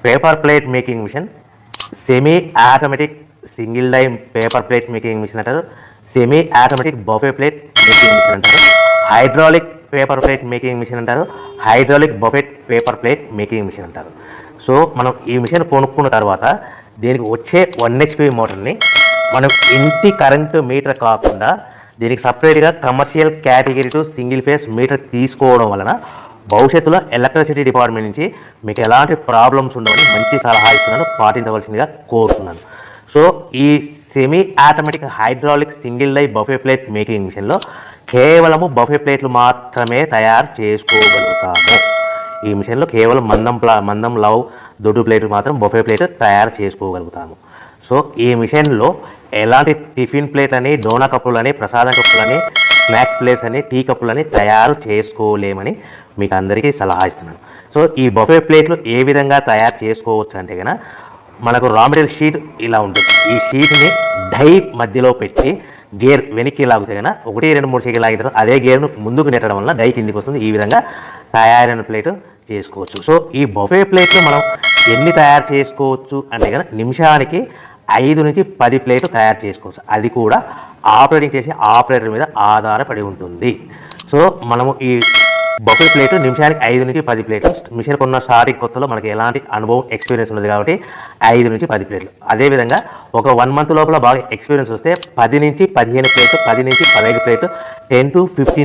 Paper plate making machine, semi automatic single die paper plate making machine అంటారు, semi automatic buffet plate making machine అంటారు, hydraulic paper plate making machine అంటారు, hydraulic buffet paper plate making machine అంటారు. So మనం ఈ machine కొనుక్కున్న తర్వాత దీనికి వచ్చే 1 HP మోటార్ని మనం ఇంటి కరెంటు మీటర్ కాకుండా దీనికి సపరేట్గా commercial category to single phase metre తీసుకోవడం వలన భవిష్యత్తులో ఎలక్ట్రిసిటీ డిపార్ట్మెంట్ నుంచి మీకు ఎలాంటి ప్రాబ్లమ్స్ ఉండవని మంచి సలహా ఇస్తున్నాను, పాటించవలసిందిగా కోరుతున్నాను. సో ఈ semi automatic hydraulic single die buffet plate making మిషన్లో కేవలము బఫే ప్లేట్లు మాత్రమే తయారు చేసుకోగలుగుతాము. ఈ మిషన్లో కేవలం మందం లవ్ దొడ్డు ప్లేట్లు మాత్రం బఫే ప్లేట్ తయారు చేసుకోగలుగుతాము. సో ఈ మిషన్లో ఎలాంటి టిఫిన్ ప్లేట్లని, డోనా కప్పులని, ప్రసాదం కప్పులని, స్నాక్స్ ప్లేట్స్ అని, టీ కప్పులని తయారు చేసుకోలేమని మీకు అందరికీ సలహా ఇస్తున్నాను. సో ఈ బఫే ప్లేట్లు ఏ విధంగా తయారు చేసుకోవచ్చు అంటే కనుక మనకు రా మెటీరియల్ షీట్ ఇలా ఉంటుంది. ఈ షీట్ని డై మధ్యలో పెట్టి గేర్ వెనక్కి లాగితే కనుక 1, 2, 3 సెకండ్లు లాగిన తర్వాత అదే గేర్ను ముందుకు నెట్టడం వల్ల డై కిందికి వస్తుంది. ఈ విధంగా తయారైన ప్లేట్ చేసుకోవచ్చు. సో ఈ బఫే ప్లేట్లు మనం ఎన్ని తయారు చేసుకోవచ్చు అంటే కనుక నిమిషానికి 5 నుంచి 10 ప్లేట్లు తయారు చేసుకోవచ్చు. అది కూడా ఆపరేటింగ్ చేసే ఆపరేటర్ మీద ఆధారపడి ఉంటుంది. సో మనము ఈ బఫే ప్లేట్ నిమిషానికి 5 నుంచి 10 ప్లేట్లు. మిషన్ కొన్న స్టార్టింగ్ కొత్తలో మనకి ఎలాంటి అనుభవం ఎక్స్పీరియన్స్ ఉన్నది కాబట్టి 5 నుంచి 10 ప్లేట్లు. అదేవిధంగా ఒక 1 మంత్ లోపల బాగా ఎక్స్పీరియన్స్ వస్తే 10 నుంచి 15 ప్లేట్లు, 10 నుంచి 15 ప్లేట్లు, 10 to 15